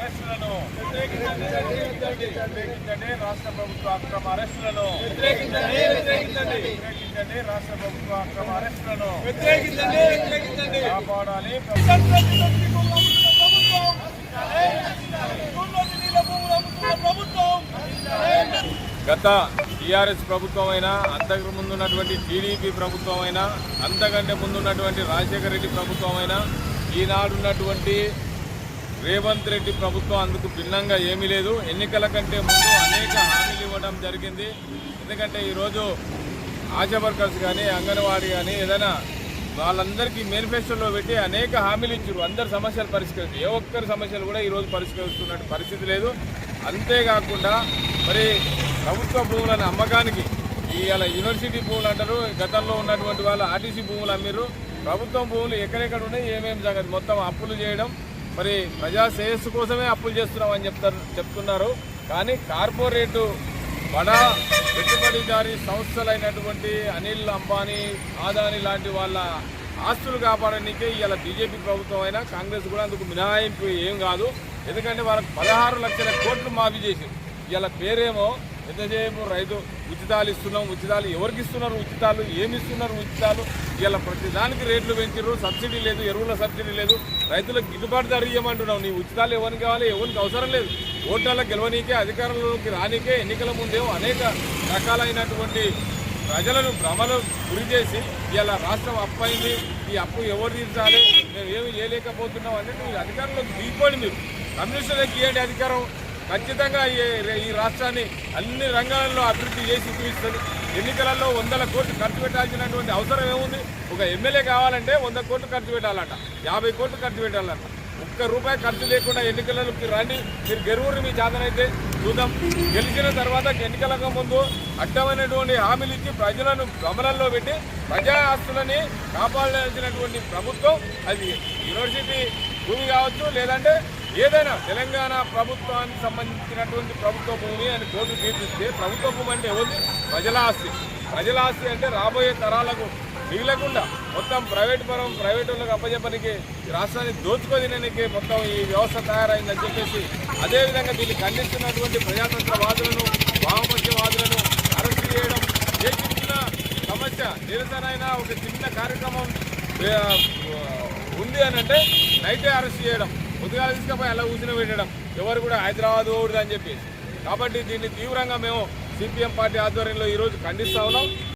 అరెస్టులను వ్యతిరేకించండి. రాష్ట్ర ప్రభుత్వ అక్రమ అరెస్టులను వ్యతిరేకించండి. రాష్ట్ర ప్రభుత్వ అక్రమ అరెస్టులను కాపాడాలి. గత టీఆర్ఎస్ ప్రభుత్వం అయినా, అంతకు ముందున్నటువంటి టీడీపీ ప్రభుత్వం అయినా, అంతకంటే ముందున్నటువంటి రాజశేఖర రెడ్డి ప్రభుత్వం అయినా, ఈనాడున్నటువంటి రేవంత్ రెడ్డి ప్రభుత్వం అందుకు భిన్నంగా ఏమీ లేదు. ఎన్నికల కంటే ముందు అనేక హామీలు ఇవ్వడం జరిగింది. ఎందుకంటే ఈరోజు ఆశా వర్కర్స్ కానీ, అంగన్వాడీ కానీ ఏదైనా వాళ్ళందరికీ మేనిఫెస్టోలో పెట్టి అనేక హామీలు ఇచ్చారు. అందరి సమస్యలు పరిష్కరించారు. ఏ ఒక్కరి సమస్యలు కూడా ఈరోజు పరిష్కరిస్తున్న పరిస్థితి లేదు. అంతేకాకుండా మరి ప్రభుత్వ భూములను అమ్మకానికి ఇవాళ యూనివర్సిటీ భూములు అంటారు. గతంలో ఉన్నటువంటి వాళ్ళు ఆర్టీసీ భూములు అమ్మిరు. ప్రభుత్వం భూములు ఎక్కడెక్కడ ఉన్నాయి, ఏమేమి జరగదు, మొత్తం అప్పులు చేయడం, మరి ప్రజా శ్రేయస్సు కోసమే అప్పులు చేస్తున్నామని చెప్తున్నారు. కానీ కార్పొరేటు బడా పెట్టుబడిదారీ సంస్థలైనటువంటి అనిల్ అంబానీ, ఆదానీ లాంటి వాళ్ళ ఆస్తులు కాపాడడానికే ఇవాళ బీజేపీ ప్రభుత్వం అయినా కాంగ్రెస్ కూడా అందుకు మినహాయింపు ఏం కాదు. ఎందుకంటే వాళ్ళకు 16 లక్షల కోట్లు మాఫీ చేసి ఇవాళ పేరేమో ఎంతసేపు రైతు ఉచితాలు ఇస్తున్నాం, ఉచితాలు ఎవరికి ఇస్తున్నారు, ఉచితాలు ఏమి ఇస్తున్నారు, ఉచితాలు ఇలా ప్రతి దానికి రేట్లు పెంచారు. సబ్సిడీ లేదు, ఎరువుల సబ్సిడీ లేదు, రైతులకు గిట్టుబాటు ధర ఇవ్వమంటున్నావు. నీ ఉచితాలు ఎవరికి కావాలి, ఎవరికి అవసరం లేదు. ఓట్ల గెలవనీకే, అధికారంలోకి రానికే ఎన్నికల ముందేమో అనేక రకాలైనటువంటి ప్రజలను భ్రమలు గురి చేసి ఇలా రాష్ట్రం అప్పు అయింది, ఈ అప్పు ఎవరు తీర్చాలి, మేము ఏమి చేయలేకపోతున్నాం అంటే మీరు అధికారంలోకి దిగిపోండి. మీరు కమ్యూనిస్టులకు ఇవ్వండి అధికారం. ఖచ్చితంగా ఈ రాష్ట్రాన్ని అన్ని రంగాలలో అభివృద్ధి చేసి చూపిస్తుంది. ఎన్నికలలో 100 కోట్లు ఖర్చు పెట్టాల్సినటువంటి అవసరం ఏముంది? ఒక ఎమ్మెల్యే కావాలంటే 100 కోట్లు ఖర్చు పెట్టాలంట, 50 కోట్లు ఖర్చు పెట్టాలంట. ₹1 ఖర్చు లేకుండా ఎన్నికలకి రండి. మీరు గెలువురు, మీ చేతనైతే చూద్దాం. గెలిచిన తర్వాత ఎన్నికలకు ముందు అడ్డమైనటువంటి హామీలు ఇచ్చి ప్రజలను గమనంలో పెట్టి ప్రజా ఆస్తులని కాపాడాల్సినటువంటి ప్రభుత్వం అది యూనివర్సిటీ భూమి కావచ్చు, లేదంటే ఏదైనా తెలంగాణ ప్రభుత్వానికి సంబంధించినటువంటి ప్రభుత్వ భూమి అని కోర్టు తీర్పిస్తే, ప్రభుత్వ భూమి అంటే ఎవరిది? ప్రజల ఆస్తి. ప్రజల ఆస్తి అంటే రాబోయే తరాలకు మిగిలకుండా మొత్తం ప్రైవేట్ వాళ్ళకి అప్పచెప్పడానికి, రాష్ట్రాన్ని దోచుకోదినడానికి మొత్తం ఈ వ్యవస్థ తయారైందని చెప్పేసి, అదేవిధంగా దీన్ని ఖండిస్తున్నటువంటి ప్రజాతంత్రవాదులను, వామపక్షవాదులను అరెస్ట్ చేయడం, ఏ చిన్న సమస్య నిరసన అయినా ఒక చిన్న కార్యక్రమం ఉంది అని అంటే నైటే అరెస్ట్ చేయడం, పొద్దుగాల తీసుకుపోయి అలా కూర్చుని పెట్టడం, ఎవరు కూడా హైదరాబాద్ ఓడుదని చెప్పేసి. కాబట్టి దీన్ని తీవ్రంగా మేము సిపిఎం పార్టీ ఆధ్వర్యంలో ఈరోజు ఖండిస్తా ఉన్నాం.